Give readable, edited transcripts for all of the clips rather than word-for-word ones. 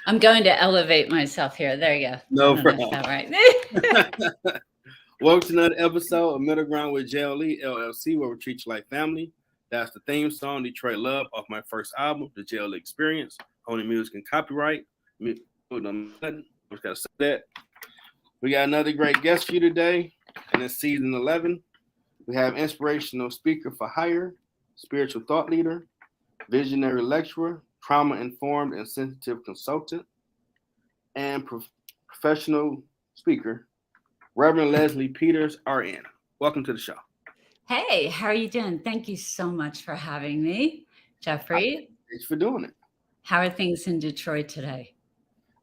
I'm going to elevate myself here. There you go. No I don't know if problem. that right. Welcome to another episode of Middle Ground with JLE L.L.C, where we treat you like family. That's the theme song, Detroit Love, off my first album, The JLE Experience, owning music and copyright. We just gotta say that. We got another great guest for you today, and it's season 11. We have inspirational speaker for hire, spiritual thought leader, visionary lecturer, trauma-informed and sensitive consultant, and professional speaker, Rev Leslie Peters RN. Welcome to the show. Hey, how are you doing? Thank you so much for having me, Jeffrey. Thanks for doing it. How are things in Detroit today?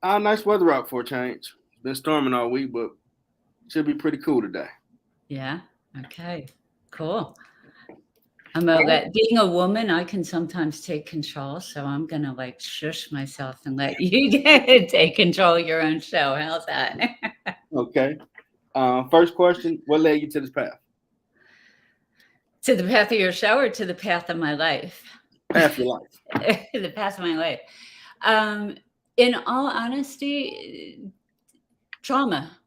Nice weather out for a change. It's been storming all week, but should be pretty cool today. Yeah. Okay. Cool. Being a woman, I can sometimes take control, so I'm gonna shush myself and let you take control of your own show. How's that? Okay. First question: what led you to this path? To the path of your show, or to the path of my life? Path of your life. The path of my life. In all honesty, trauma.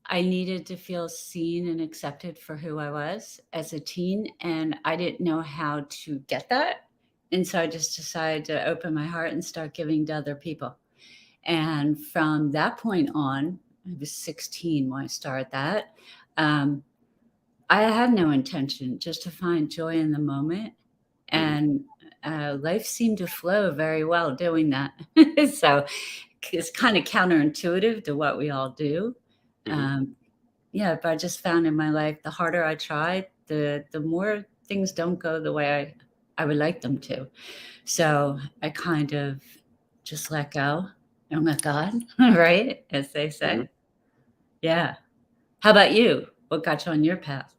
I needed to feel seen and accepted for who I was as a teen, and I didn't know how to get that. And so I just decided to open my heart and start giving to other people. And from that point on, I was 16 when I started that. I had no intention, just to find joy in the moment. And life seemed to flow very well doing that. So it's kind of counterintuitive to what we all do. But I just found in my life, the harder I tried, the more things don't go the way I would like them to. So I kind of just let go and let God, right? As they say. Mm-hmm. Yeah. How about you? What got you on your path?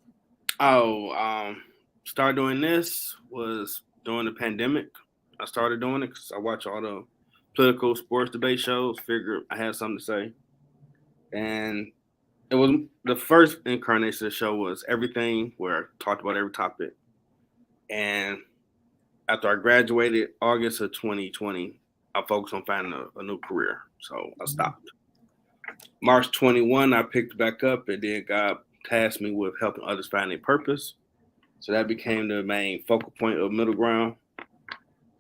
Started doing this was during the pandemic. I started doing it because I watch all the political sports debate shows, figured I had something to say. And it was the first incarnation of the show was everything, where I talked about every topic. And after I graduated August of 2020, I focused on finding a new career. So I stopped. March 21, I picked back up, and then God tasked me with helping others find their purpose. So that became the main focal point of Middle Ground.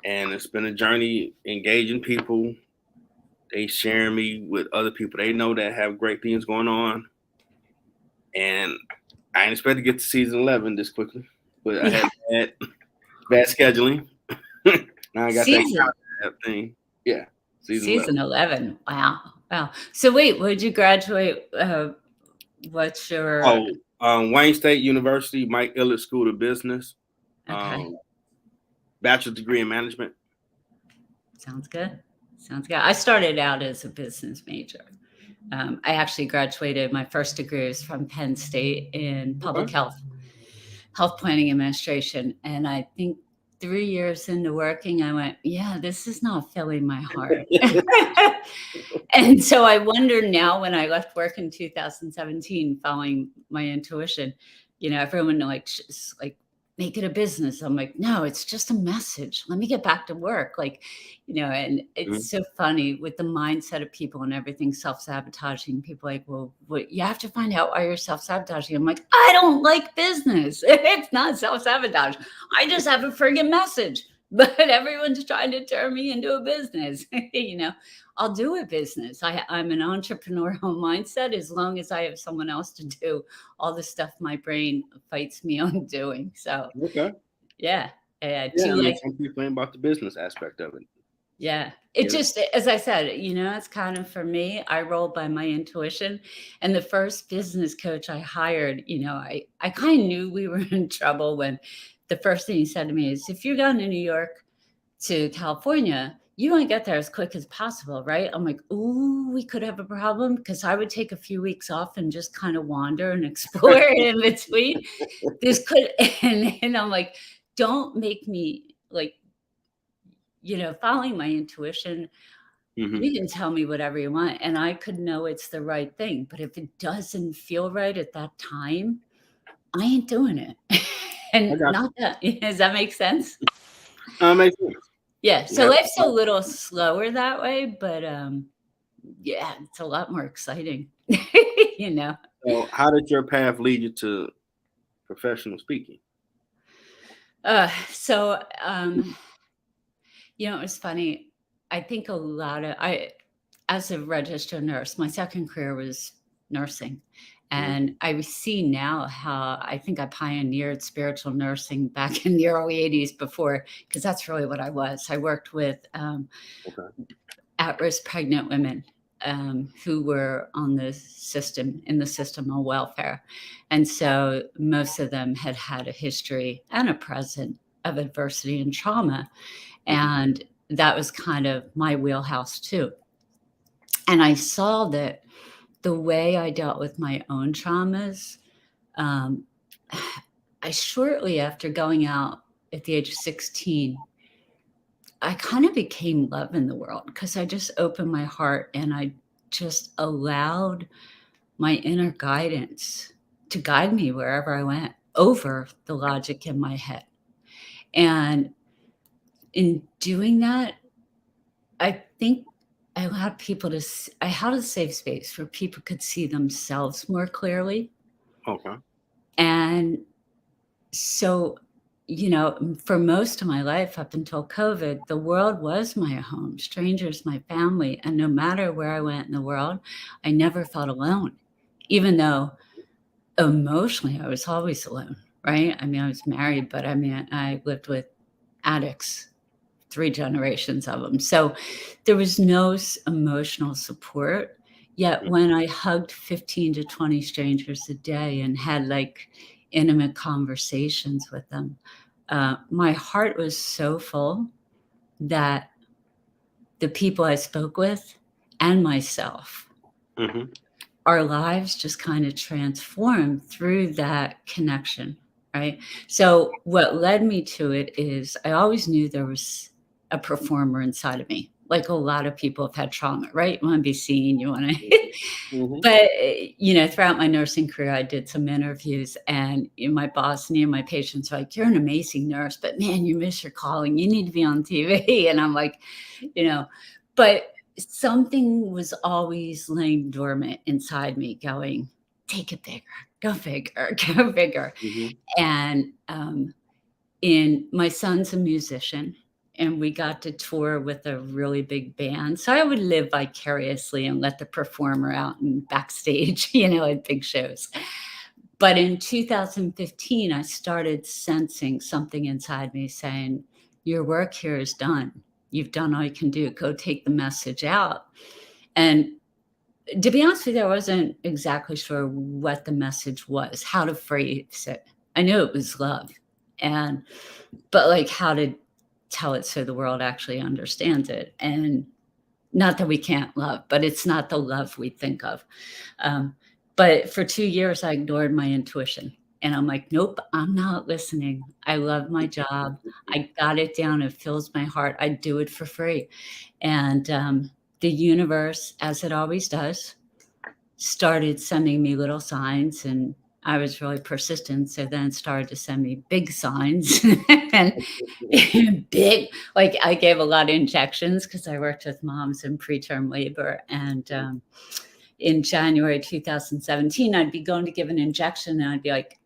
And it's been a journey engaging people. They sharing me with other people they know that have great things going on. And I didn't expect to get to season 11 this quickly, but I had bad scheduling. Now I got that thing. Yeah. Season 11. Wow. So wait, where did you graduate? What's your... Wayne State University, Mike Illich School of Business. Okay. Bachelor's degree in management. Sounds good. I started out as a business major. I actually graduated. My first degree was from Penn State in public health planning administration. And I think 3 years into working, I went, yeah, this is not filling my heart. And so I wonder now, when I left work in 2017, following my intuition, everyone just make it a business. I'm like, no, it's just a message. Let me get back to work. And it's so funny with the mindset of people and everything self-sabotaging. People well, you have to find out why you're self-sabotaging. I'm like, I don't like business. It's not self-sabotage. I just have a friggin' message. But everyone's trying to turn me into a business. I'll do a business. I'm an entrepreneurial mindset as long as I have someone else to do all the stuff my brain fights me on doing. So, yeah. Some people ain't about the business aspect of it. Yeah. It just, as I said, it's kind of, for me, I roll by my intuition. And the first business coach I hired, I kind of knew we were in trouble when the first thing he said to me is, if you're going to New York to California, you want to get there as quick as possible, right? I'm like, ooh, we could have a problem, because I would take a few weeks off and just kind of wander and explore in between. And I'm like, don't make me following my intuition. You can tell me whatever you want, and I could know it's the right thing. But if it doesn't feel right at that time, I ain't doing it. And not that, does that make sense? Makes sense. Yeah. So Yeah. life's a little slower that way, but yeah, it's a lot more exciting, you know. So, how did your path lead you to professional speaking? So you know, it was funny. I think a lot of as a registered nurse, my second career was nursing. Mhm. And I see now how I think I pioneered spiritual nursing back in the early 80s before, because that's really what I was. I worked with Okay. at-risk pregnant women who were on in the system of welfare. And so most of them had had a history and a present of adversity and trauma. Mhm. And that was kind of my wheelhouse too. And I saw that the way I dealt with my own traumas, um, I shortly after going out at the age of 16, I kind of became love in the world because I just opened my heart and I just allowed my inner guidance to guide me wherever I went over the logic in my head. And in doing that, I think I allowed people I had a safe space where people could see themselves more clearly. Okay. And so, you know, for most of my life up until COVID, the world was my home, strangers, my family. And no matter where I went in the world, I never felt alone, even though emotionally I was always alone, right? I mean, I was married, but I mean, I lived with addicts, 3 generations of them. So there was no emotional support. Yet Mhm. when I hugged 15 to 20 strangers a day and had like intimate conversations with them, my heart was so full that the people I spoke with and myself, Mhm. our lives just kind of transformed through that connection, right? So what led me to it is I always knew there was a performer inside of me. Like a lot of people have had trauma, right? You want to be seen, you want to. Mhm. But you know, throughout my nursing career, I did some interviews, and my boss and my patients were like, "You're an amazing nurse, but man, you miss your calling. You need to be on TV." And I'm like, you know, but something was always laying dormant inside me going, take it bigger, go bigger, go bigger. Mhm. And in my son's a musician and we got to tour with a really big band. So I would live vicariously and let the performer out and backstage, you know, at big shows. But in 2015, I started sensing something inside me saying, your work here is done. You've done all you can do. Go take the message out. And to be honest with you, I wasn't exactly sure what the message was, how to phrase it. I knew it was love. And, but like how to tell it so the world actually understands it. And not that we can't love, but it's not the love we think of. Um, but for 2 years, I ignored my intuition. And I'm like, nope, I'm not listening. I love my job. I got it down. It fills my heart. I do it for free. And the universe, as it always does, started sending me little signs. And I was really persistent. So then it started to send me big signs and big, like I gave a lot of injections because I worked with moms in preterm labor. And in January 2017, I'd be going to give an injection and I'd be like,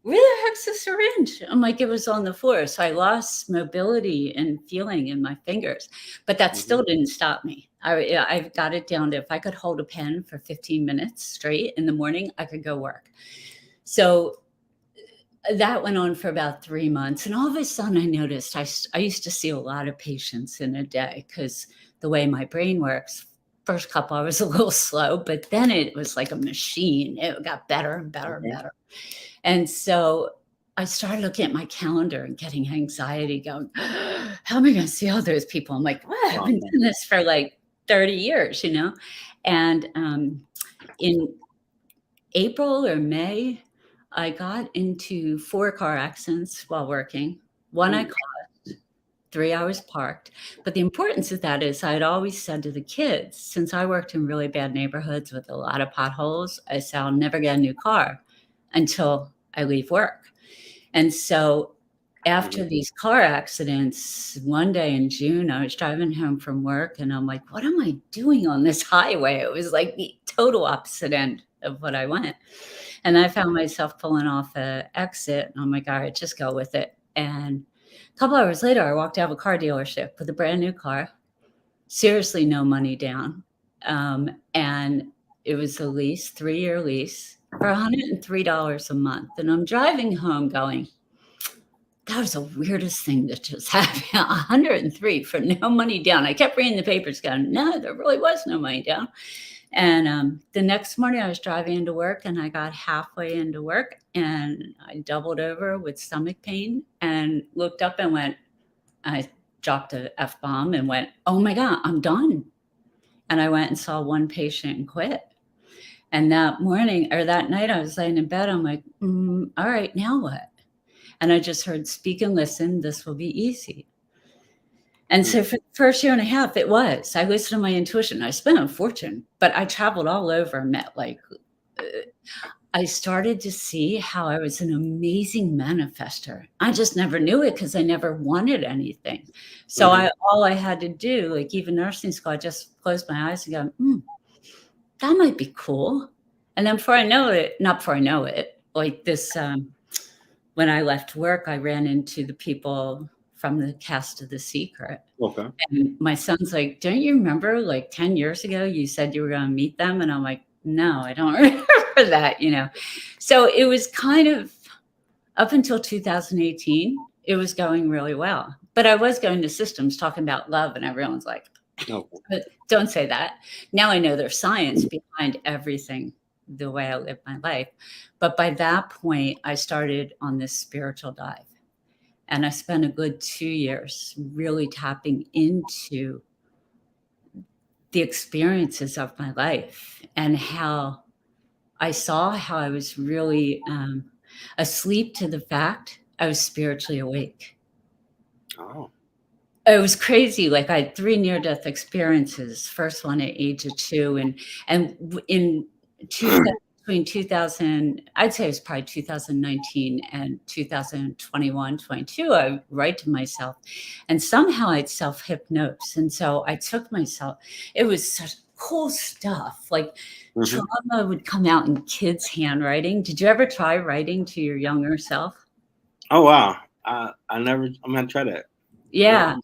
where the heck's the syringe? I'm like, it was on the floor. So I lost mobility and feeling in my fingers, but that still Mhm. didn't stop me. I got it down to if I could hold a pen for 15 minutes straight in the morning, I could go work. So that went on for about 3 months. And all of a sudden I noticed I used to see a lot of patients in a day because the way my brain works, first couple I was a little slow, but then it was like a machine. It got better and better and Okay. better. And so I started looking at my calendar and getting anxiety going, how am I going to see all those people? I'm like, what? I've Oh, been man. doing this for like 30 years, you know? And in April or May, I got into 4 car accidents while working. One I Ooh. caused, 3 I was parked. But the importance of that is I'd always said to the kids, since I worked in really bad neighborhoods with a lot of potholes, I said, I'll never get a new car until I leave work. And so after these car accidents, one day in June, I was driving home from work and I'm like, what am I doing on this highway? It was like the total opposite end of what I went. And I found myself pulling off an exit and I'm like, all right, just go with it. And a couple hours later, I walked out of a car dealership with a brand new car, seriously, no money down. And it was a lease, 3-year lease for $103 a month. And I'm driving home going, that was the weirdest thing that just happened. 103 for no money down. I kept reading the papers going, no, there really was no money down. And the next morning I was driving into work and I got halfway into work and I doubled over with stomach pain and looked up and went, I dropped a F-bomb and went, oh my God, I'm done. And I went and saw one patient and quit. And that morning or that night I was laying in bed. I'm like, all right, now what? And I just heard, speak and listen. This will be easy. And so for the first year and a half, it was. I listened to my intuition. I spent a fortune, but I traveled all over, met I started to see how I was an amazing manifester. I just never knew it because I never wanted anything. So all I had to do, like even nursing school, I just closed my eyes and go, that might be cool. And then before I know it, like this, when I left work, I ran into the people from the cast of The Secret. Okay. And my son's like, don't you remember like 10 years ago, you said you were going to meet them? And I'm like, no, I don't remember that, So it was kind of up until 2018, it was going really well. But I was going to systems talking about love and everyone's like, don't say that. Now I know there's science behind everything, the way I live my life. But by that point, I started on this spiritual dive. And I spent a good 2 years really tapping into the experiences of my life and how I saw how I was really asleep to the fact I was spiritually awake. Oh. It was crazy. Like I had 3 near-death experiences. First one at age of 2, and in between 2000, I'd say it was probably 2019 and 2021, 22. I write to myself, and somehow I'd self-hypnose, and so I took myself. It was such cool stuff. Like trauma would come out in kids' handwriting. Did you ever try writing to your younger self? Oh wow! I'm gonna try that. Yeah.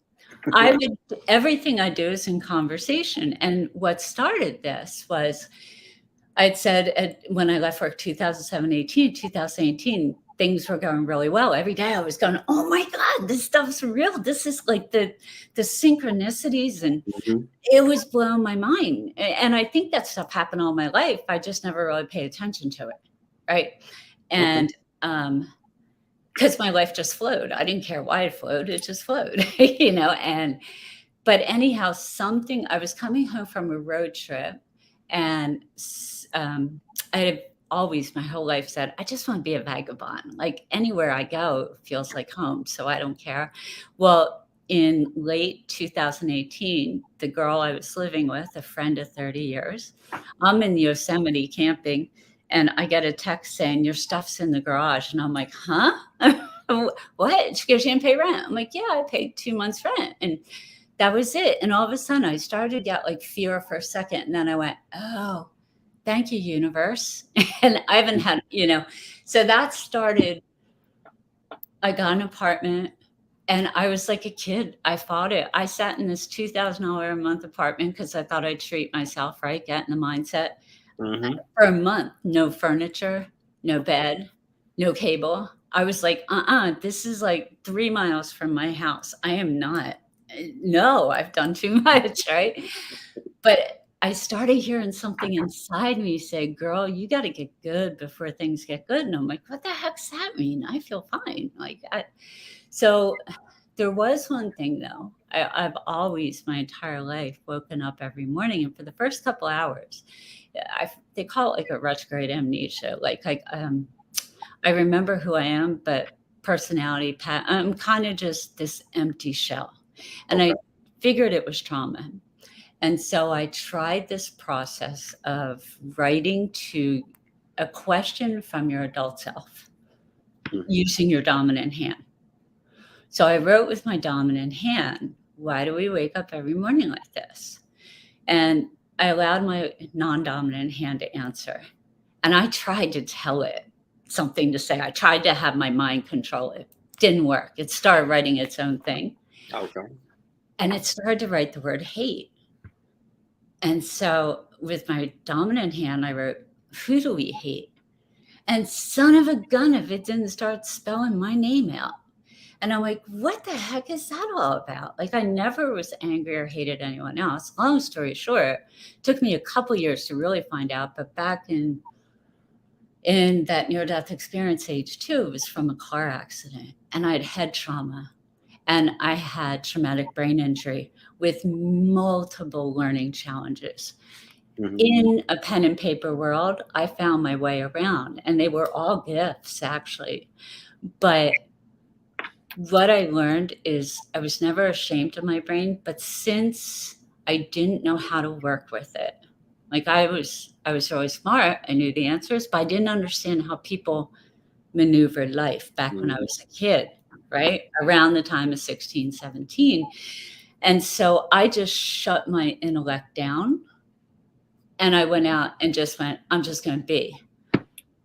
Everything I do is in conversation. And what started this was I'd said when I left work 2018, things were going really well. Every day I was going, oh my God, this stuff's real. This is like the synchronicities, and it was blowing my mind. And I think that stuff happened all my life. I just never really paid attention to it. Right. And because my life just flowed. I didn't care why it flowed. It just flowed, but anyhow, I was coming home from a road trip, and I had always my whole life said, I just want to be a vagabond. Like anywhere I go, it feels like home. So I don't care. Well, in late 2018, the girl I was living with, a friend of 30 years, I'm in Yosemite camping, and I get a text saying, your stuff's in the garage. And I'm like, huh? What? She goes, you didn't pay rent. I'm like, yeah, I paid 2 months rent. And that was it. And all of a sudden I started to get like fear for a second. And then I went, oh, thank you, universe. And I haven't had, so that started. I got an apartment and I was like a kid. I fought it. I sat in this $2,000 a month apartment because I thought I'd treat myself, right? Get in the mindset. For a month, no furniture, no bed, no cable. I was like, this is like 3 miles from my house. I am not. No, I've done too much, right? But I started hearing something inside me say, girl, you got to get good before things get good. And I'm like, what the heck's that mean? I feel fine. So there was one thing though. I've always my entire life woken up every morning, and for the first couple hours, they call it like a retrograde amnesia. I remember who I am, but personality, I'm kind of just this empty shell. And I figured it was trauma. And so I tried this process of writing to a question from your adult self using your dominant hand. So I wrote with my dominant hand, why do we wake up every morning like this? And I allowed my non-dominant hand to answer. And I tried to tell it something to say. I tried to have my mind control it. Didn't work. It started writing its own thing. Okay. And it started to write the word hate. And so with my dominant hand, I wrote, who do we hate? And son of a gun, if it didn't start spelling my name out. And I'm like, what the heck is that all about? Like, I never was angry or hated anyone else. Long story short, it took me a couple years to really find out. But back in that near-death experience, age 2, it was from a car accident. And I had head trauma. And I had traumatic brain injury with multiple learning challenges. Mm-hmm. In a pen and paper world, I found my way around. And they were all gifts, actually. But what I learned is I was never ashamed of my brain, but since I didn't know how to work with it, like I was really smart, I knew the answers, but I didn't understand how people maneuvered life back when I was a kid, right? Around the time of 16, 17. And so I just shut my intellect down and I went out and just went, I'm just going to be.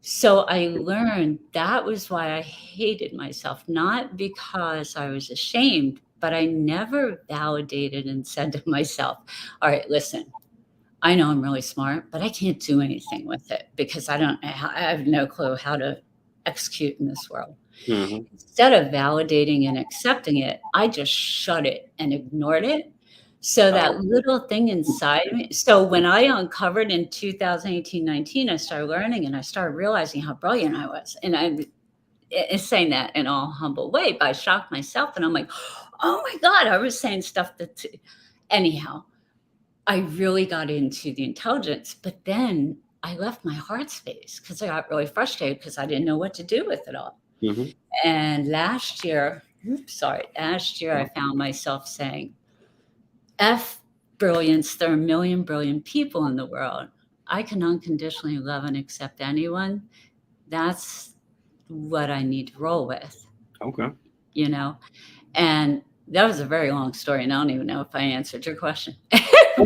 So I learned that was why I hated myself, not because I was ashamed, but I never validated and said to myself, all right, listen, I know I'm really smart, but I can't do anything with it because I have no clue how to execute in this world. Mm-hmm. Instead of validating and accepting it, I just shut it and ignored it. So that little thing inside me. So when I uncovered in 2018, 19, I started learning and I started realizing how brilliant I was. And I'm saying that in all humble way, but I shocked myself and I'm like, oh my God, I was saying stuff that, anyhow, I really got into the intelligence, but then I left my heart space because I got really frustrated because I didn't know what to do with it all. Mm-hmm. And last year I found myself saying, F brilliance, there are a million brilliant people in the world. I can unconditionally love and accept anyone. That's what I need to roll with. Okay. You know? And that was a very long story, and I don't even know if I answered your question.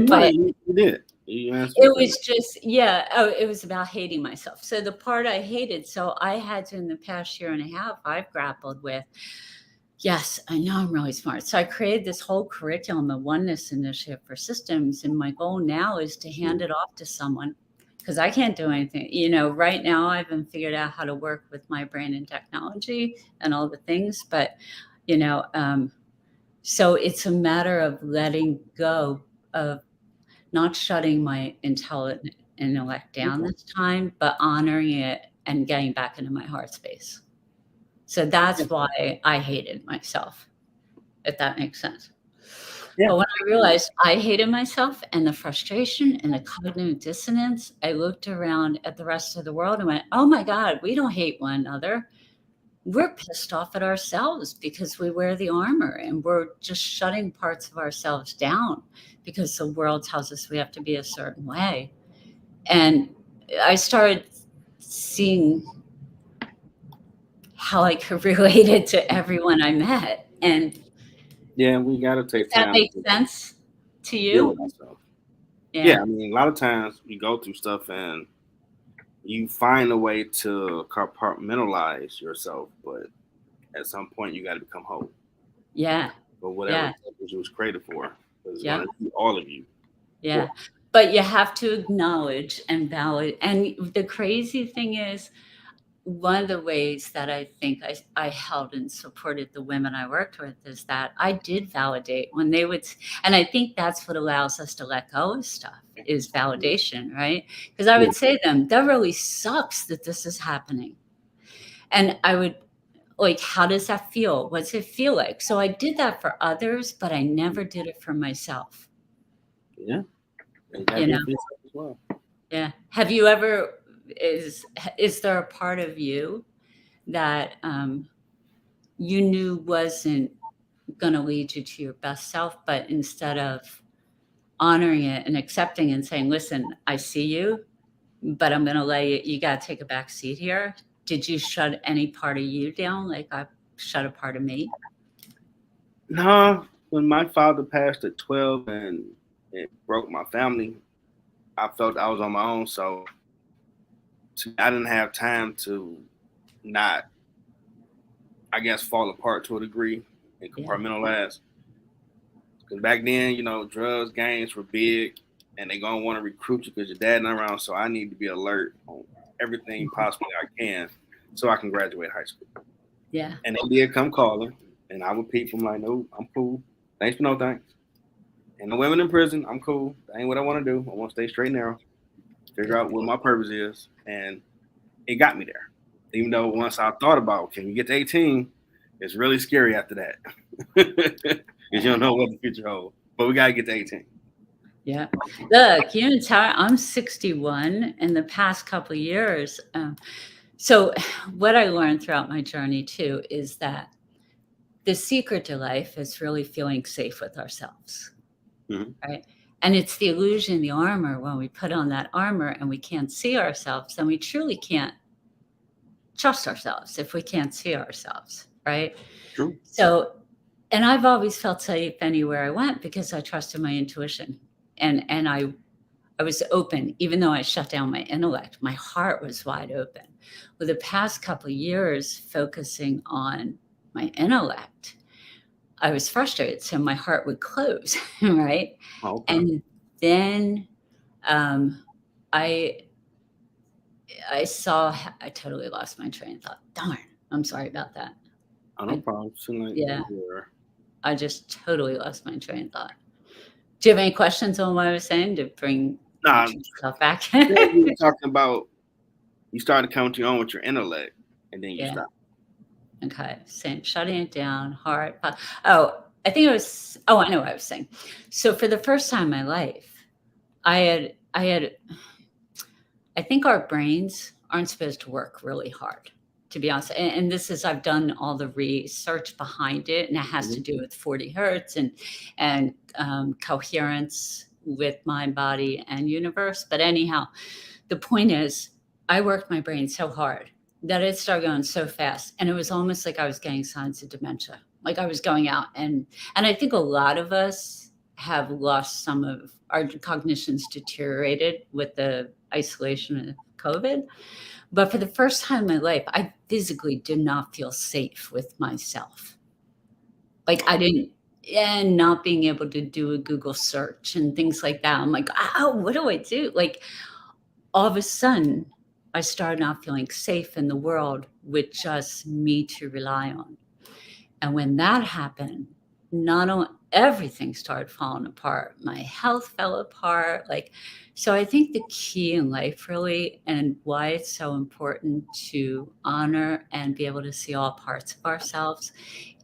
But you did. You answered it was just, it was about hating myself. So the part I hated, so I had to, in the past year and a half, I've grappled with, yes, I know I'm really smart. So I created this whole curriculum, the Oneness Initiative for Systems. And my goal now is to hand it off to someone because I can't do anything. You know, right now I haven't figured out how to work with my brain and technology and all the things. But, so it's a matter of letting go of not shutting my intellect down this time, but honoring it and getting back into my heart space. So that's why I hated myself, if that makes sense. Yeah. But when I realized I hated myself and the frustration and the cognitive dissonance, I looked around at the rest of the world and went, oh my God, we don't hate one another. We're pissed off at ourselves because we wear the armor and we're just shutting parts of ourselves down because the world tells us we have to be a certain way. And I started seeing how I could relate it to everyone I met. And we got to take time. Does that make sense to you? Yeah, I mean, a lot of times we go through stuff and you find a way to compartmentalize yourself, but at some point you got to become whole. Yeah. But whatever you was created for, all of you. Yeah. But you have to acknowledge and validate. And the crazy thing is, one of the ways that I think I held and supported the women I worked with is that I did validate when they would, and I think that's what allows us to let go of stuff is validation, right? Because I would say to them, that really sucks that this is happening. And I would like, how does that feel? What's it feel like? So I did that for others, but I never did it for myself. Yeah. Yeah. Have you ever, is there a part of you that you knew wasn't going to lead you to your best self, but instead of honoring it and accepting and saying, listen, I see you, but I'm going to you got to take a back seat here. Did you shut any part of you down? Like I shut a part of me? No, when my father passed at 12 and it broke my family, I felt I was on my own. So I didn't have time to not, I guess, fall apart to a degree and Yeah. compartmentalize. Because back then, drugs, gangs were big, and they're gonna want to recruit you because your dad not around. So I need to be alert on everything possibly I can, so I can graduate high school. Yeah. And they did come calling, and I would peep from like, no, I'm cool. Thanks for no thanks. And the women in prison, I'm cool. That ain't what I want to do. I want to stay straight and narrow, figure out what my purpose is, and it got me there. Even though once I thought about, can you get to 18, it's really scary after that. Because you don't know what the future holds. But we got to get to 18. Yeah. Look, I'm 61 in the past couple of years. So what I learned throughout my journey too is that the secret to life is really feeling safe with ourselves, right? And it's the illusion, the armor, when we put on that armor and we can't see ourselves, then we truly can't trust ourselves if we can't see ourselves, right? True. So, and I've always felt safe anywhere I went because I trusted my intuition, and I was open, even though I shut down my intellect. My heart was wide open. With the past couple of years focusing on my intellect, I was frustrated, so my heart would close, right? Okay. And then I saw I totally lost my train of thought. Darn, I'm sorry about that. Oh, no problem. Yeah. I just totally lost my train of thought. Do you have any questions on what I was saying to bring yourself back? You were talking about you started coming to your own with your intellect, and then you stopped. Okay, saying shutting it down, heart. Oh, I think it was. Oh, I know what I was saying. So for the first time in my life, I had. I think our brains aren't supposed to work really hard, to be honest. And this is, I've done all the research behind it, and it has to do with 40 hertz and coherence with mind, body, and universe. But anyhow, the point is, I worked my brain so hard that it started going so fast, and it was almost like I was getting signs of dementia. Like I was going out, and I think a lot of us have lost some of our cognition's deteriorated with the isolation of COVID. But for the first time in my life, I physically did not feel safe with myself. Like I didn't, and not being able to do a Google search and things like that. I'm like, oh, what do I do? Like all of a sudden, I started not feeling safe in the world with just me to rely on. And when that happened, not only everything started falling apart, my health fell apart. So I think the key in life really, and why it's so important to honor and be able to see all parts of ourselves,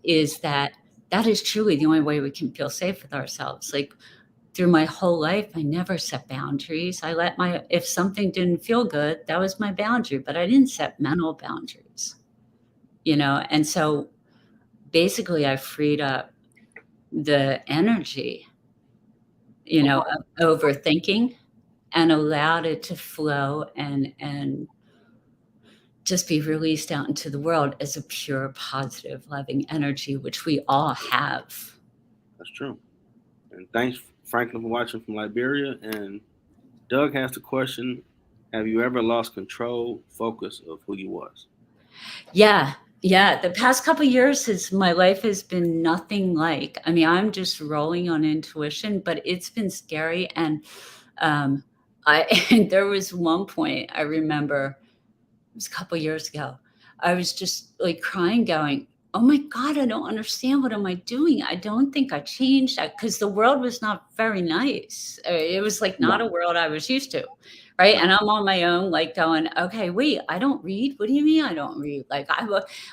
is that is truly the only way we can feel safe with ourselves. Like through my whole life, I never set boundaries. I let if something didn't feel good, that was my boundary, but I didn't set mental boundaries, And so basically I freed up the energy, of overthinking, and allowed it to flow and just be released out into the world as a pure, positive, loving energy, which we all have. That's true. And thanks, Franklin, for watching from Liberia. And Doug has the question: have you ever lost control, focus of who you was? Yeah. The past couple of years, my life has been nothing like. I mean, I'm just rolling on intuition, but it's been scary. And there was one point I remember, it was a couple of years ago. I was just like crying, going, "Oh my God, I don't understand. What am I doing? I don't think I changed that," because the world was not very nice. It was like not a world I was used to. Right. And I'm on my own, like going, okay, wait, I don't read. What do you mean I don't read? Like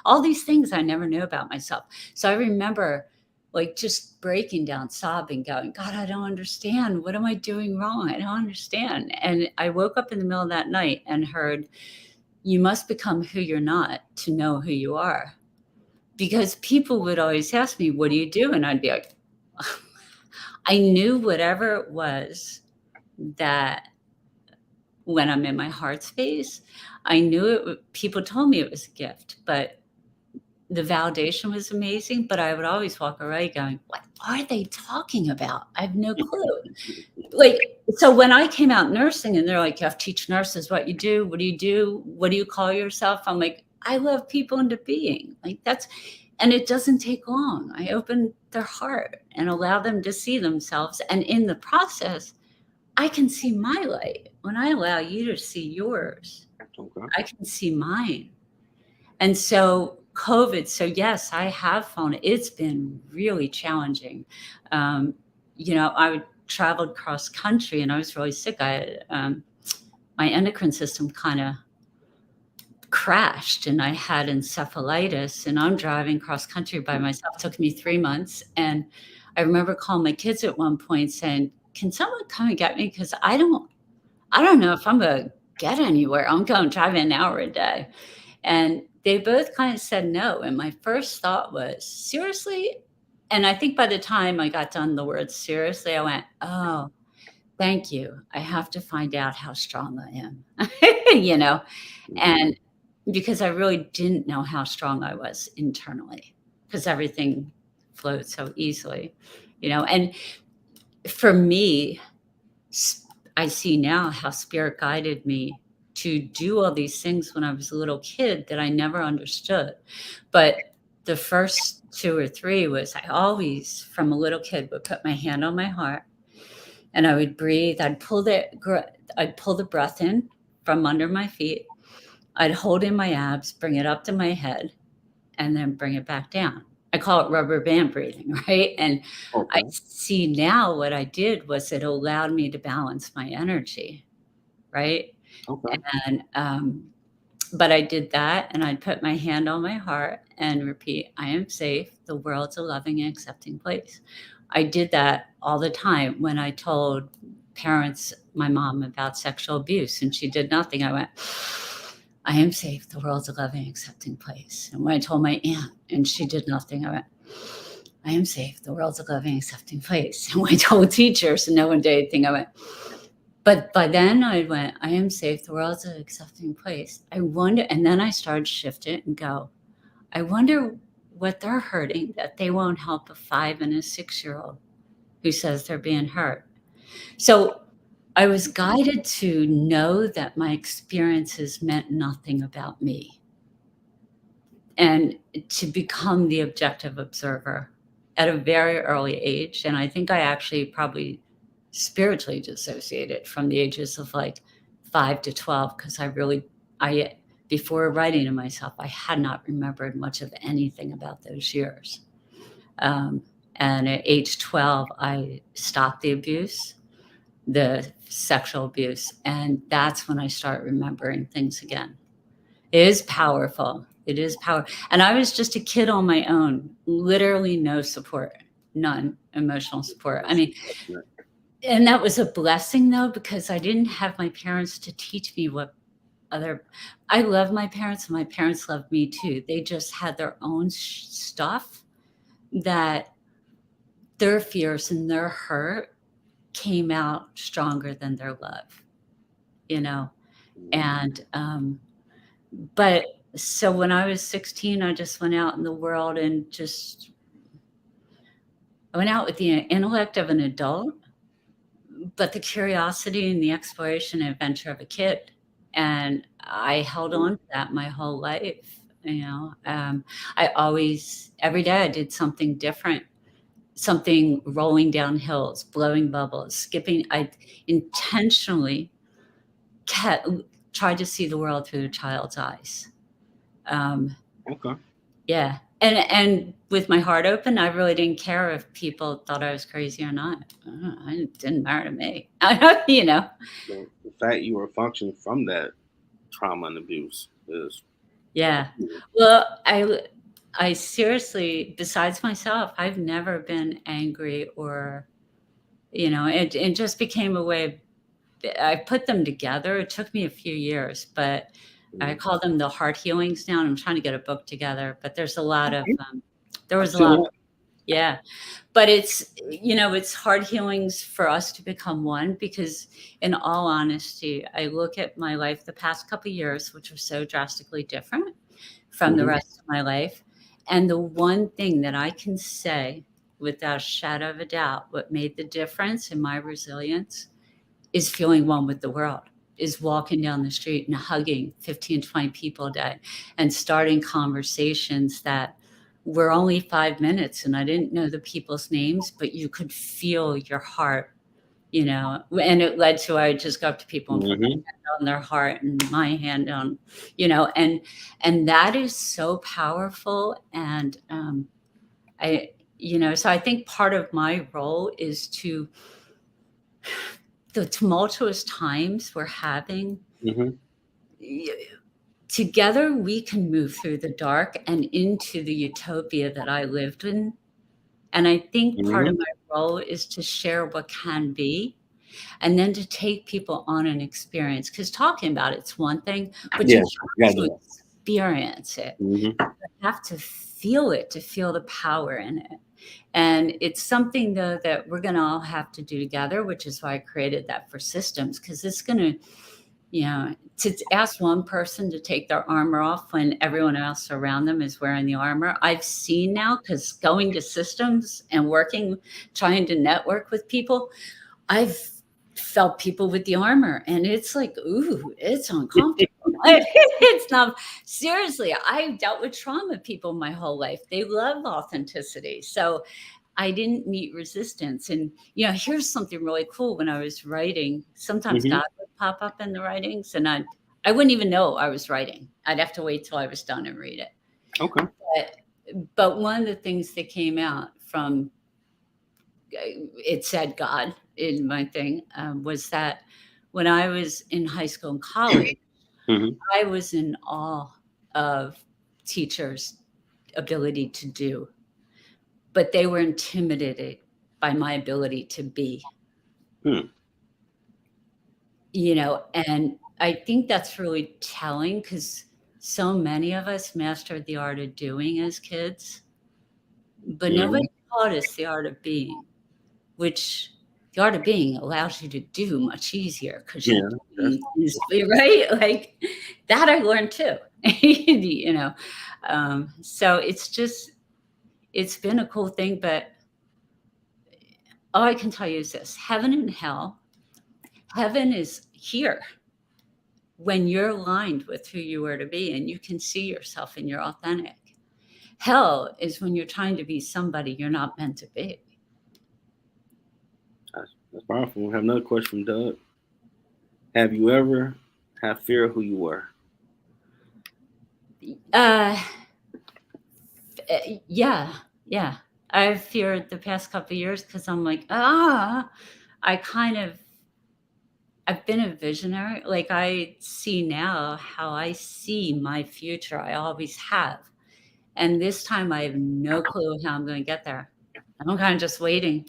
all these things I never knew about myself. So I remember like just breaking down, sobbing, going, God, I don't understand. What am I doing wrong? I don't understand. And I woke up in the middle of that night and heard, you must become who you're not to know who you are. Because people would always ask me, what do you do? And I'd be like, I knew whatever it was that when I'm in my heart space, I knew it. People told me it was a gift, but the validation was amazing, but I would always walk away going, what are they talking about? I have no clue. Like, so when I came out nursing and they're like, you have to teach nurses what you do. What do you do? What do you call yourself? I'm like, I love people into being. Like that's, and it doesn't take long. I open their heart and allow them to see themselves. And in the process, I can see my light. When I allow you to see yours, Okay. I can see mine. And so COVID, so yes, I have found it's been really challenging. I traveled cross country and I was really sick. My endocrine system kind of crashed and I had encephalitis and I'm driving cross country by myself. It took me 3 months. And I remember calling my kids at one point saying, can someone come and get me? Because I don't know if I'm going to get anywhere. I'm going to drive an hour a day. And they both kind of said no. And my first thought was, seriously? And I think by the time I got done the word seriously, I went, oh, thank you. I have to find out how strong I am, and because I really didn't know how strong I was internally because everything flowed so easily, and for me, I see now how spirit guided me to do all these things when I was a little kid that I never understood. But the first 2 or 3 was I always, from a little kid, would put my hand on my heart and I would breathe. I'd pull the breath in from under my feet. I'd hold in my abs, bring it up to my head, and then bring it back down. I call it rubber band breathing, right? And I see now what I did was it allowed me to balance my energy, right? Okay. And but I did that, and I'd put my hand on my heart and repeat, I am safe. The world's a loving and accepting place. I did that all the time when I told parents, my mom, about sexual abuse, and she did nothing. I went, I am safe. The world's a loving, accepting place. And when I told my aunt and she did nothing, I went, I am safe. The world's a loving, accepting place. And when I told teachers and no one did anything, I went, but by then I went, I am safe. The world's an accepting place. I wonder, and then I started to shift it and go, I wonder what they're hurting that they won't help a 5 and a 6-year-old who says they're being hurt. So I was guided to know that my experiences meant nothing about me and to become the objective observer at a very early age. And I think I actually probably spiritually dissociated from the ages of like 5 to 12 because before writing to myself, I had not remembered much of anything about those years. And at age 12, I stopped the abuse, the sexual abuse. And that's when I start remembering things again. It is powerful. It is power. And I was just a kid on my own, literally no support, none emotional support. I mean, and that was a blessing though, because I didn't have my parents to teach me I love my parents and my parents loved me too. They just had their own stuff that their fears and their hurt came out stronger than their love, and but so when I was 16, I just went out in the world and I went out with the intellect of an adult, but the curiosity and the exploration and adventure of a kid. And I held on to that my whole life. I always, every day I did something different, something rolling down hills, blowing bubbles, skipping. I intentionally tried to see the world through a child's eyes. Okay. Yeah. And with my heart open, I really didn't care if people thought I was crazy or not. It didn't matter to me. The fact you were functioning from that trauma and abuse is. Yeah. Well, I seriously, besides myself, I've never been angry or, it just became a way. I put them together. It took me a few years, but I call them the heart healings now. And I'm trying to get a book together, but there's a lot of, yeah, but it's heart healings for us to become one, because in all honesty, I look at my life the past couple of years, which are so drastically different from the rest of my life. And the one thing that I can say without a shadow of a doubt, what made the difference in my resilience is feeling one with the world, is walking down the street and hugging 15, 20 people a day and starting conversations that were only 5 minutes. And I didn't know the people's names, but you could feel your heart, and it led to, I just go up to people and put my hand on their heart and my hand on, and that is so powerful. And so I think part of my role is to, the tumultuous times we're having, together we can move through the dark and into the utopia that I lived in. And I think part of my role is to share what can be, and then to take people on an experience. Because talking about it's one thing, but you have to experience it. You have to feel it, to feel the power in it. And it's something, though, that we're going to all have to do together, which is why I created that for systems, because it's going to, to ask one person to take their armor off when everyone else around them is wearing the armor. I've seen now, because going to systems and working, trying to network with people, I've felt people with the armor, and it's like, ooh, it's uncomfortable. It's not, seriously, I've dealt with trauma people my whole life. They love authenticity. So I didn't meet resistance. And, here's something really cool. When I was writing, sometimes God would pop up in the writings, and I wouldn't even know I was writing. I'd have to wait till I was done and read it. Okay. But one of the things that came out from, it said God in my thing, was that when I was in high school and college, I was in awe of teachers' ability to do, but they were intimidated by my ability to be. And I think that's really telling, because so many of us mastered the art of doing as kids, but nobody taught us the art of being, which the art of being allows you to do much easier, because right? Like that I learned too. So it's been a cool thing, but all I can tell you is this: heaven and hell. Heaven is here when you're aligned with who you are to be and you can see yourself and you're authentic. Hell is when you're trying to be somebody you're not meant to be. That's powerful. I have another question from Doug. Have you ever had fear of who you were? Yeah. I've feared the past couple of years, because I'm like, I've been a visionary. Like, I see now how I see my future. I always have. And this time I have no clue how I'm going to get there. I'm kind of just waiting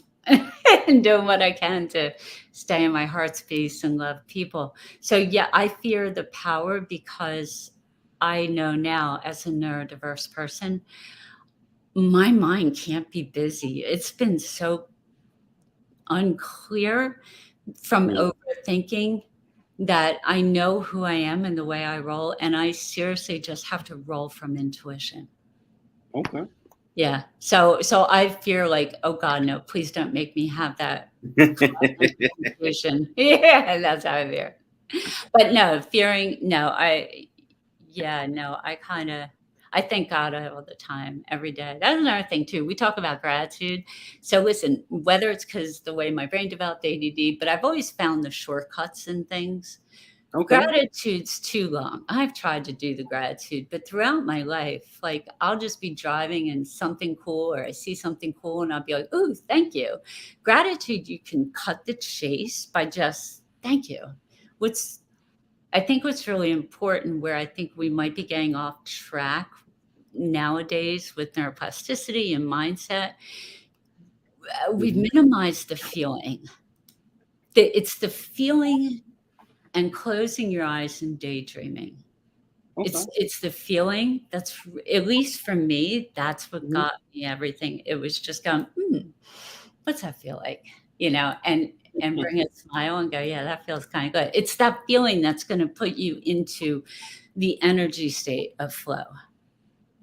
and doing what I can to stay in my heart's peace and love people. So yeah, I fear the power, because I know now, as a neurodiverse person, my mind can't be busy. It's been so unclear from overthinking that I know who I am and the way I roll, and I seriously just have to roll from intuition. Okay. Yeah. So I fear, like, oh God, no, please don't make me have that intuition. Yeah, that's how I fear. But no, fearing, no, I thank God all the time, every day. That's another thing too. We talk about gratitude. So listen, whether it's because the way my brain developed ADD, but I've always found the shortcuts in things. Okay. Gratitude's too long. I've tried to do the gratitude, but throughout my life, like, I'll just be driving and something cool, or I see something cool and I'll be like, ooh, thank you. Gratitude, you can cut the chase by just thank you. I think what's really important, where I think we might be getting off track nowadays with neuroplasticity and mindset, we've minimized the feeling. It's the feeling and closing your eyes and daydreaming. Okay. It's the feeling that's, at least for me, that's what got me everything. It was just going, what's that feel like? And bring a smile and go, yeah, that feels kind of good. It's that feeling that's going to put you into the energy state of flow.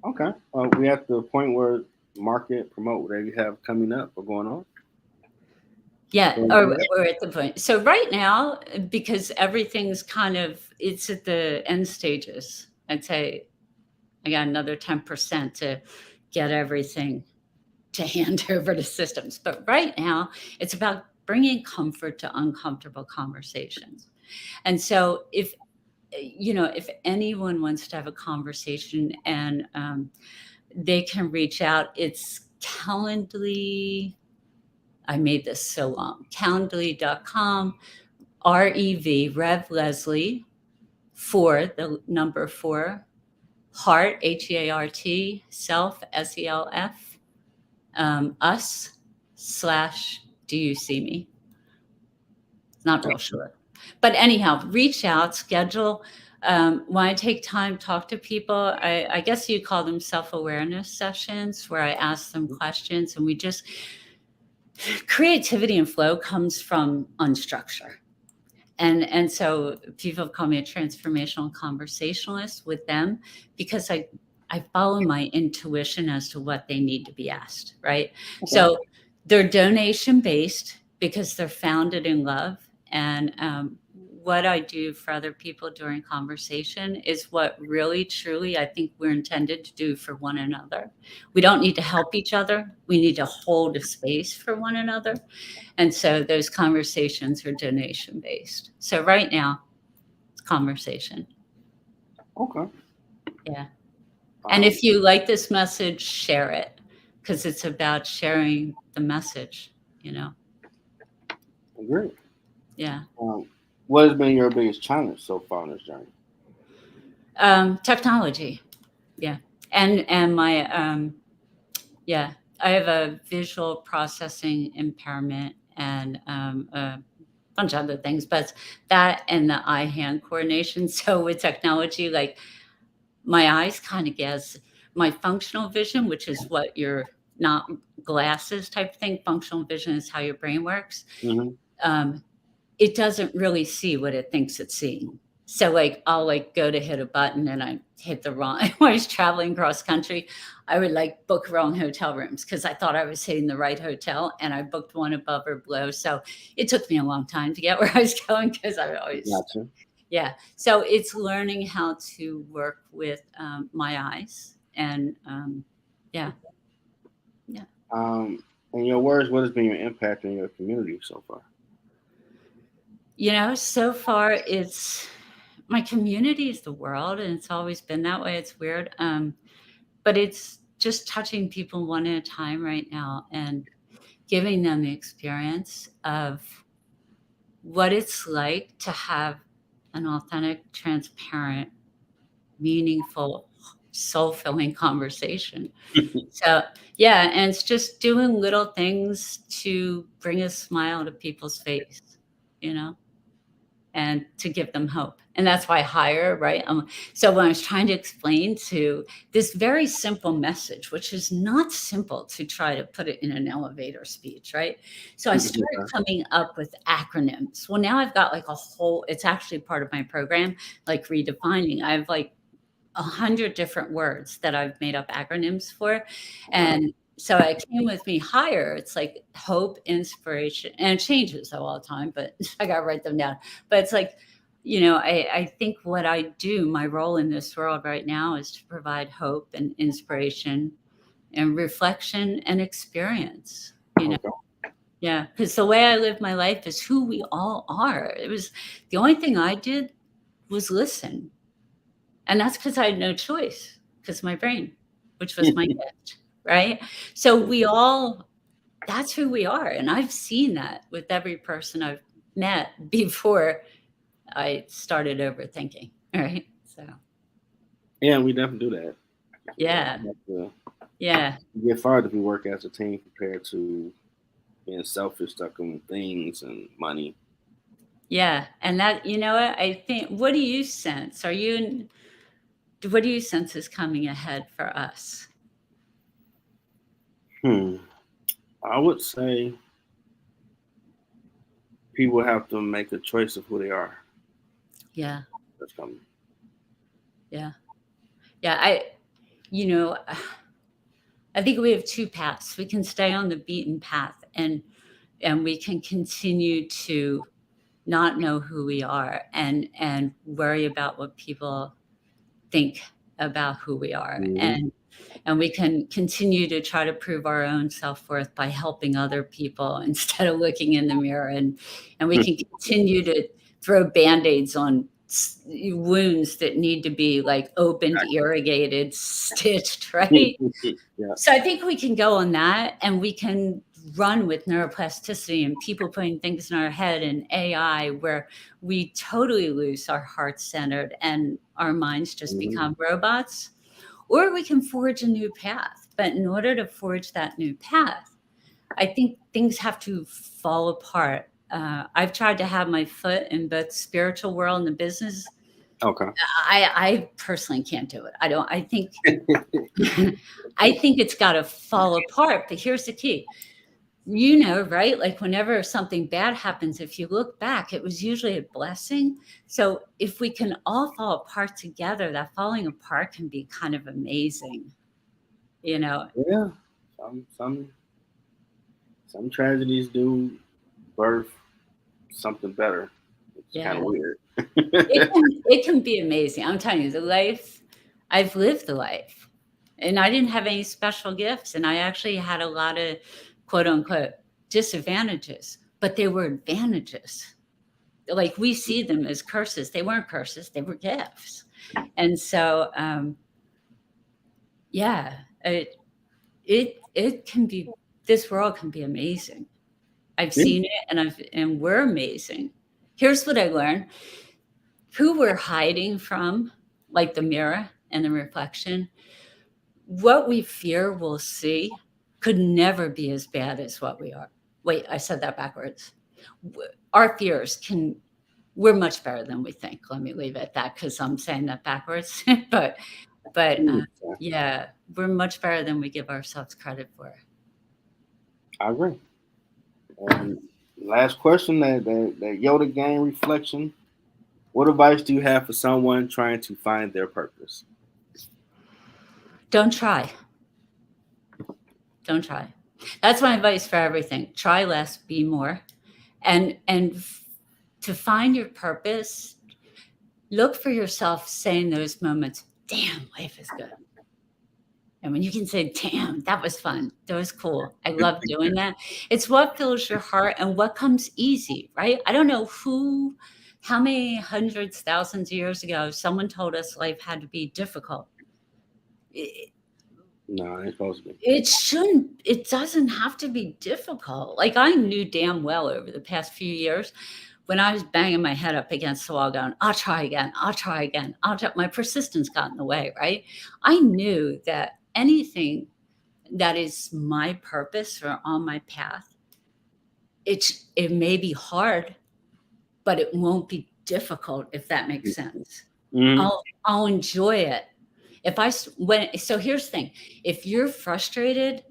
Okay. We at the point where market promote whatever you have coming up or going on. Yeah, Going or good? we're at the point. So right now, because everything's it's at the end stages. I'd say I got another 10% to get everything to hand over to systems. But right now, it's about bringing comfort to uncomfortable conversations. And so if anyone wants to have a conversation and they can reach out, it's Calendly. I made this so long. Calendly.com, Rev Leslie, the number 4, Heart, HEART, self, SELF, us, / do you see me? Not real sure. But anyhow, reach out, schedule. When I take time, talk to people. I guess you call them self-awareness sessions where I ask them questions and creativity and flow comes from unstructure. And so people call me a transformational conversationalist with them because I follow my intuition as to what they need to be asked, right? Okay. So they're donation based because they're founded in love. And what I do for other people during conversation is what really, truly, I think we're intended to do for one another. We don't need to help each other. We need to hold a space for one another. And so those conversations are donation based. So right now, it's conversation. Okay. Yeah. And if you like this message, share it because it's about sharing the message, Great. Yeah. What has been your biggest challenge so far on this journey? Technology. Yeah. And my, I have a visual processing impairment and a bunch of other things, but that and the eye-hand coordination. So with technology, like my eyes kind of guess my functional vision, which is what you're not glasses type thing. Functional vision is how your brain works. Mm-hmm. It doesn't really see what it thinks it's seeing. So like I'll go to hit a button and I hit the wrong. When I was traveling cross country, I would book wrong hotel rooms because I thought I was hitting the right hotel and I booked one above or below. So it took me a long time to get where I was going because I always Gotcha. Yeah. So it's learning how to work with my eyes and yeah. In your words, what has been your impact in your community so far? So far it's my community is the world and it's always been that way. It's weird. But it's just touching people one at a time right now and giving them the experience of what it's like to have an authentic, transparent, meaningful, soul-filling conversation. So, yeah, and it's just doing little things to bring a smile to people's face, you know, and to give them hope. And that's why higher, right? So when I was trying to explain to this very simple message, which is not simple to try to put it in an elevator speech, right? So I started coming up with acronyms. Well, now I've got it's actually part of my program, redefining. I have 100 different words that I've made up acronyms for. And so I came with me higher. It's like hope, inspiration, and it changes all the time, but I got to write them down. But it's I think what I do, my role in this world right now is to provide hope and inspiration and reflection and experience, Okay. Yeah, because the way I live my life is who we all are. It was the only thing I did was listen. And that's because I had no choice, because my brain, which was my gift, right? So that's who we are. And I've seen that with every person I've met before I started overthinking, right? So, Yeah, we definitely do that. yeah. Yeah. We get farther if we work as a team compared to being selfish, stuck on things and money. Yeah. And that, what I think, what do you sense? What do you sense is coming ahead for us? I would say people have to make a choice of who they are. Yeah. That's coming. Yeah. Yeah. you know, I think we have two paths. We can stay on the beaten path and we can continue to not know who we are and worry about what people think about who we are. Mm-hmm. And we can continue to try to prove our own self-worth by helping other people instead of looking in the mirror. And we can continue to throw band-aids on wounds that need to be like opened, irrigated, stitched, right? Yeah. So I think we can go on that, and we can run with neuroplasticity and people putting things in our head and AI where we totally lose our heart centered and our minds just Mm-hmm. become robots. Or we can forge a new path. But in order to forge that new path, I think things have to fall apart. I've tried to have my foot in both spiritual world and the business. Okay. I personally can't do it. I think I think it's got to fall apart. But here's the key. You know, right? Like whenever something bad happens, if you look back, it was usually a blessing. So if we can all fall apart together, that falling apart can be kind of amazing, you know? Yeah. Some tragedies do birth something better. It's kind Yeah. of weird. It can be amazing. I'm telling you, the life, I've lived the life. And I didn't have any special gifts. And I actually had a lot of quote unquote disadvantages, but they were advantages. Like we see them as curses. They weren't curses, they were gifts. And so, yeah, it can be, this world can be amazing. I've Yeah. seen it and we're amazing. Here's what I learned. Who we're hiding from, like the mirror and the reflection, what we fear we'll see could never be as bad as what we are. Wait, I said that backwards. Our fears can, we're much better than we think. Let me leave it at that because I'm saying that backwards. but Yeah. yeah, we're much better than we give ourselves credit for. I agree. And last question, that Yoda game reflection. What advice do you have for someone trying to find their purpose? Don't try. Don't try. That's my advice for everything. Try less, be more. And to find your purpose, look for yourself saying those moments, damn, life is good. And when you can say, damn, that was fun. That was cool. I love doing that. It's what fills your heart and what comes easy, right? I don't know how many hundreds, thousands of years ago, someone told us life had to be difficult. No, it ain't supposed to be. It shouldn't, it doesn't have to be difficult. Like I knew damn well over the past few years when I was banging my head up against the wall going, I'll try again, I'll try again, my persistence got in the way, right? I knew that anything that is my purpose or on my path, it may be hard, but it won't be difficult, if that makes sense. Mm-hmm. I'll enjoy it. So here's the thing. If you're frustrated,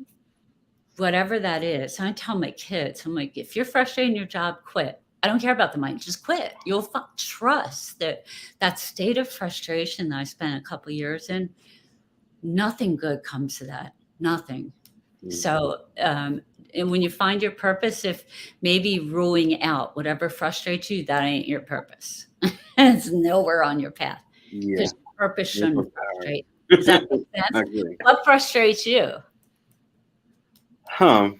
whatever that is, I tell my kids, I'm like, if you're frustrated in your job, quit. I don't care about the money, just quit. You'll trust that state of frustration that I spent a couple of years in, nothing good comes to that, nothing. Mm-hmm. So, and when you find your purpose, if maybe ruling out whatever frustrates you, that ain't your purpose. It's nowhere on your path. Yeah. Because purpose shouldn't frustrate. Does that make sense? What frustrates you? I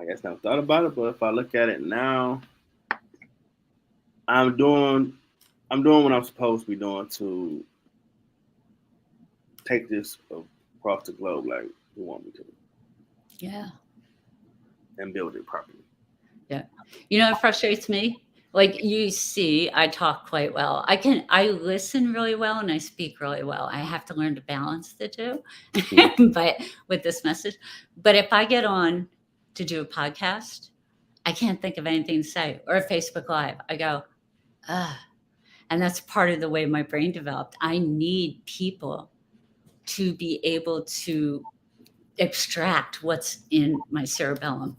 guess I never thought about it, but if I look at it now, I'm doing what I'm supposed to be doing to take this across the globe like you want me to. Yeah. And build it properly. Yeah. You know what frustrates me? Like you see, I talk quite well. I listen really well and I speak really well. I have to learn to balance the two, but with this message. But if I get on to do a podcast, I can't think of anything to say, or a Facebook Live. I go, and that's part of the way my brain developed. I need people to be able to extract what's in my cerebellum.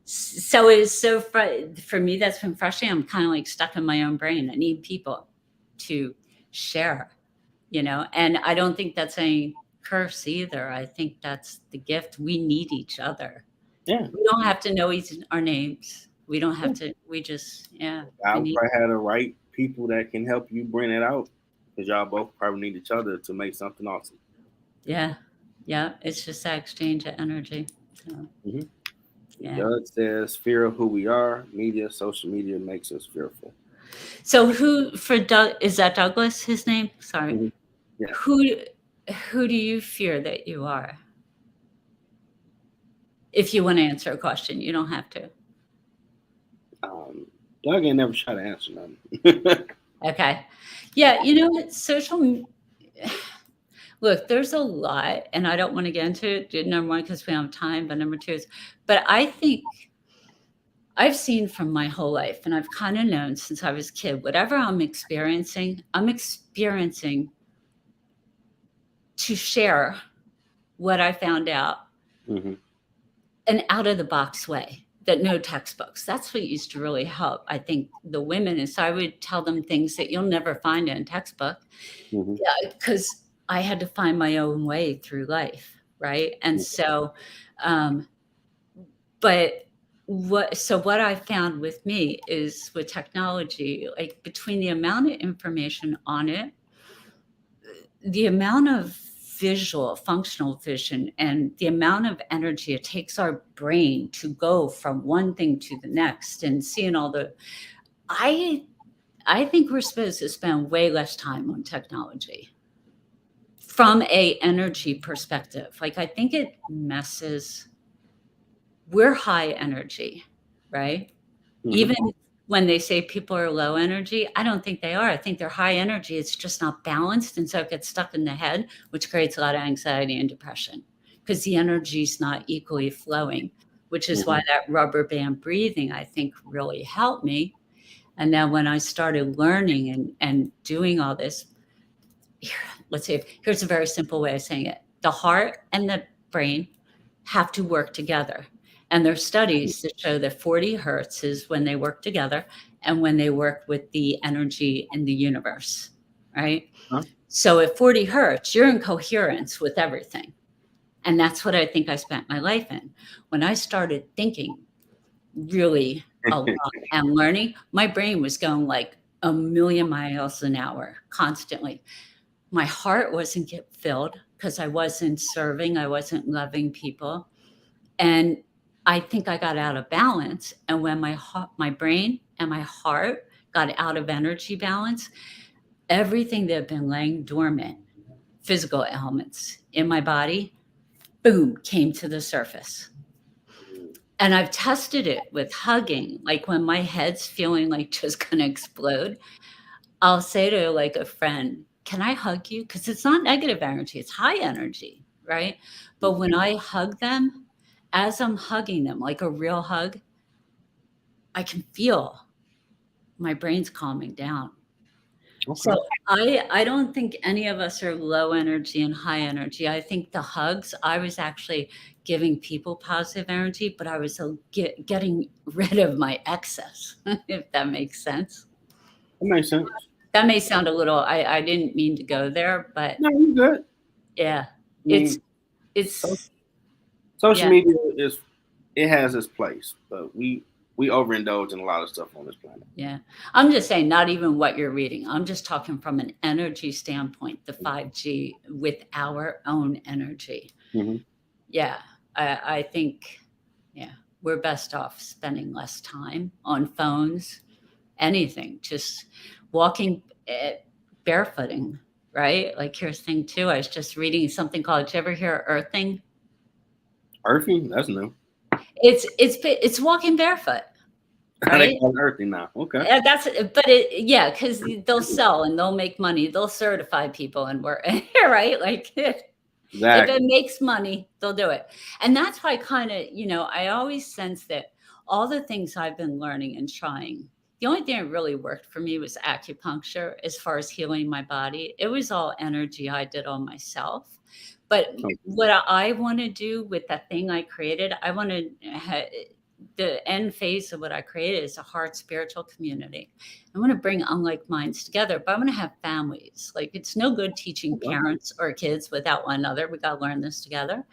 So it is so for me, that's been frustrating. I'm kind of like stuck in my own brain. I need people to share, and I don't think that's any curse either. I think that's the gift. We need each other. Yeah. We don't have to know our names. We don't have to, I we would need, probably have the right people that can help you bring it out, because y'all both probably need each other to make something awesome. yeah, yeah. It's just that exchange of energy. So, Mm-hmm. yeah. Doug says, fear of who we are. Social media makes us fearful. So for Doug, is that Douglas, his name? Sorry. Mm-hmm. Yeah. Who do you fear that you are? If you want to answer a question, you don't have to. Doug ain't never try to answer nothing. Okay. Yeah, look, there's a lot, and I don't want to get into it, number one, because we don't have time, but number two is, but I think I've seen from my whole life, and I've kind of known since I was a kid, whatever I'm experiencing to share what I found out Mm-hmm. an out of the box way that no textbooks. That's what used to really help. I think the women is I would tell them things that you'll never find in a textbook. Mm-hmm. Yeah, because I had to find my own way through life, right? And so, but what I found with me is with technology, like between the amount of information on it, the amount of functional vision, and the amount of energy it takes our brain to go from one thing to the next and seeing I think we're supposed to spend way less time on technology from a energy perspective. Like, I think we're high energy, right? Mm-hmm. Even when they say people are low energy, I don't think they are. I think they're high energy. It's just not balanced. And so it gets stuck in the head, which creates a lot of anxiety and depression because the energy is not equally flowing, which is why that rubber band breathing, I think, really helped me. And then when I started learning and doing all this, let's see, here's a very simple way of saying it. The heart and the brain have to work together. And there's studies that show that 40 hertz is when they work together and when they work with the energy in the universe, right? Huh? So at 40 hertz, you're in coherence with everything. And that's what I think I spent my life in. When I started thinking really a lot and learning, my brain was going like a million miles an hour constantly. My heart wasn't get filled because I wasn't serving, I wasn't loving people. And I think I got out of balance. And when my brain and my heart got out of energy balance, everything that had been laying dormant, physical elements in my body, boom, came to the surface. And I've tested it with hugging. Like when my head's feeling like just going to explode, I'll say to like a friend, can I hug you? Because it's not negative energy, it's high energy, right? But when I hug them, as I'm hugging them, like a real hug, I can feel my brain's calming down. Okay. So I don't think any of us are low energy and high energy. I think the hugs, I was actually giving people positive energy, but I was getting rid of my excess, if that makes sense. That makes sense. That may sound a little, I didn't mean to go there, but No, you good. yeah, I mean, it's social yeah. media it has its place, but we overindulge in a lot of stuff on this planet. Yeah. I'm just saying, not even what you're reading. I'm just talking from an energy standpoint, the 5G with our own energy. Mm-hmm. Yeah. I think, yeah, we're best off spending less time on phones, anything, just walking, barefooting, right? Like here's thing too. I was just reading something called, did you ever hear of earthing? Earthing? That's new. It's walking barefoot. Right? They call it earthing now. Okay. Because they'll sell and they'll make money. They'll certify people and work, right? Like if Exactly. it makes money, they'll do it. And that's why I always sense that all the things I've been learning and trying, the only thing that really worked for me was acupuncture as far as healing my body. It was all energy I did on myself. But what I want to do with that thing I created, I want to the end phase of what I created is a heart spiritual community. I want to bring unlike minds together, but I want to have families. Like, it's no good teaching parents or kids without one another. We got to learn this together.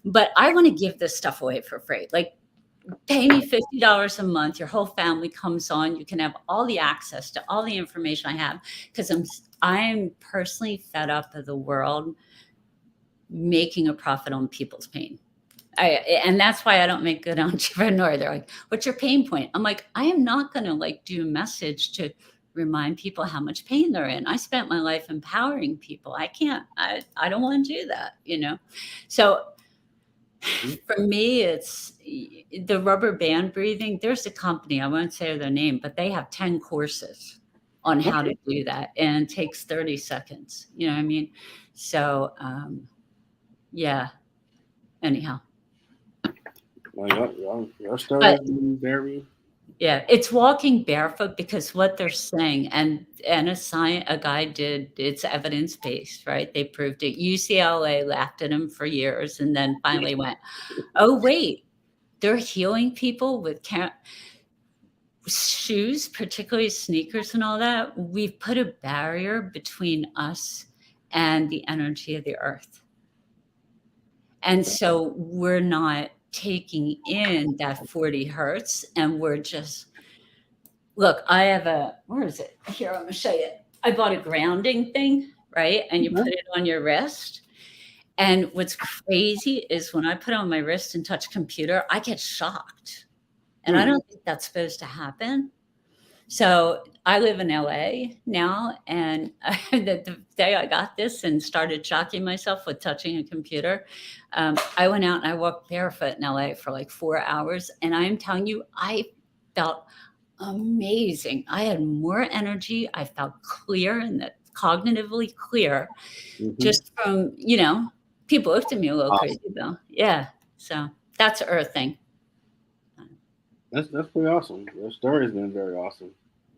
But I want to give this stuff away for free. Like, pay me $50 a month. Your whole family comes on. You can have all the access to all the information I have, because I'm personally fed up of the world making a profit on people's pain. And that's why I don't make good entrepreneur. They're like, what's your pain point? I'm like, I am not going to like do a message to remind people how much pain they're in. I spent my life empowering people. I don't want to do that, you know? So for me, it's the rubber band breathing. There's a company, I won't say their name, but they have 10 courses on how to do that. And it takes 30 seconds. You know what I mean? So, yeah, anyhow. Well, your story is very. Yeah, it's walking barefoot, because what they're saying, and a guy did, it's evidence-based, right? They proved it. UCLA laughed at him for years and then finally went, oh, wait, they're healing people with shoes, particularly sneakers and all that. We've put a barrier between us and the energy of the earth. And so we're not taking in that 40 hertz, and we're just, look, I have where is it? Here, I'm gonna show you. I bought a grounding thing, right? And you put it on your wrist. And what's crazy is when I put it on my wrist and touch computer, I get shocked. And I don't think that's supposed to happen. So I live in LA now, and the day I got this and started shocking myself with touching a computer, I went out and I walked barefoot in LA for like 4 hours. And I'm telling you, I felt amazing. I had more energy. I felt clear, and cognitively clear, just from, you know, people looked at me a little crazy though. Yeah. So that's earthing. That's pretty awesome. Your story has been very awesome.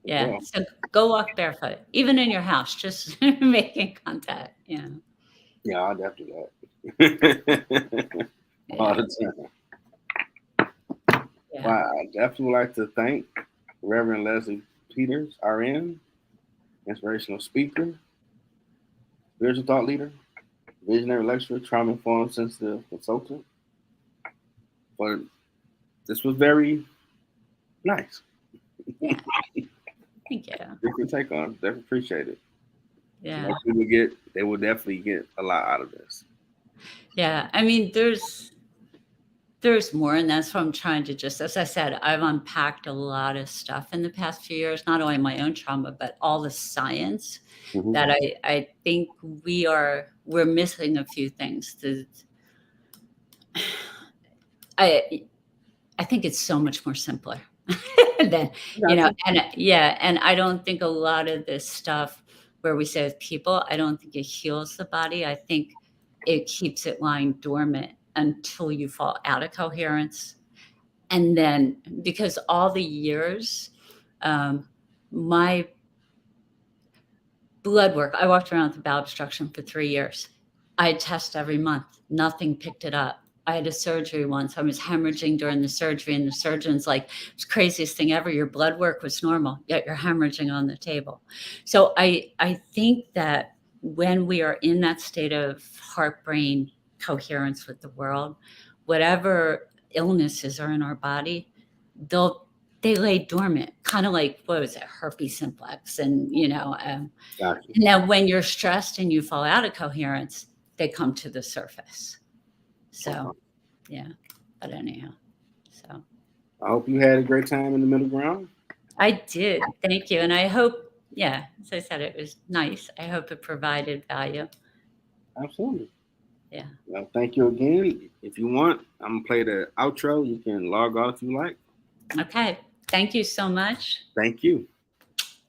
Yeah. Well, so go walk barefoot, even in your house, just making contact. Yeah. Yeah, I'll definitely do that. All the time. Yeah. Well, I definitely would like to thank Reverend Leslie Peters RN, inspirational speaker, spiritual thought leader, visionary lecturer, trauma-informed sensitive consultant. But this was very nice. Yeah. Thank you. Different take on it. Definitely appreciate it. Yeah. They will definitely get a lot out of this. Yeah. I mean, there's more, and that's what I'm trying to just, as I said, I've unpacked a lot of stuff in the past few years, not only my own trauma, but all the science that I think we're missing a few things. I think it's so much more simpler than, you know, and I don't think a lot of this stuff where we say with people, I don't think it heals the body. I think it keeps it lying dormant until you fall out of coherence. And then, because all the years, my blood work, I walked around with bowel obstruction for 3 years. I test every month. Nothing picked it up. I had a surgery once. I was hemorrhaging during the surgery, and the surgeon's like, it's the craziest thing ever. Your blood work was normal, yet you're hemorrhaging on the table. So I think that when we are in that state of heart-brain coherence with the world, whatever illnesses are in our body, they lay dormant, kind of like, what was it, herpes simplex, and you know, Gotcha. And now when you're stressed and you fall out of coherence, they come to the surface. So, yeah, but anyhow, so. I hope you had a great time in the middle ground. I did, thank you, and I hope, yeah, as I said, it was nice. I hope it provided value. Absolutely. Yeah. Well, thank you again. If you want, I'm gonna play the outro. You can log off if you like. Okay. Thank you so much. Thank you.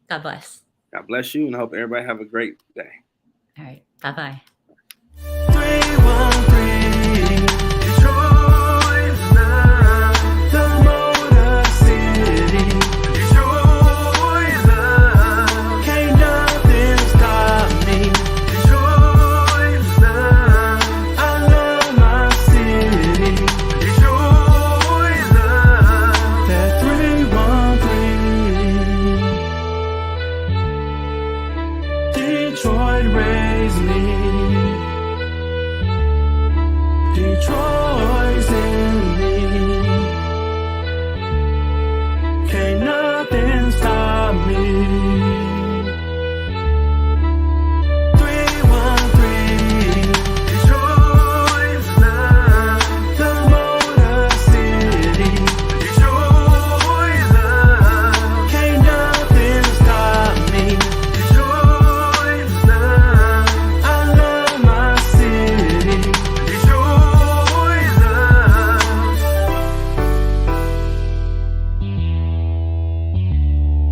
God bless. God bless you, and I hope everybody have a great day. All right. Bye-bye. control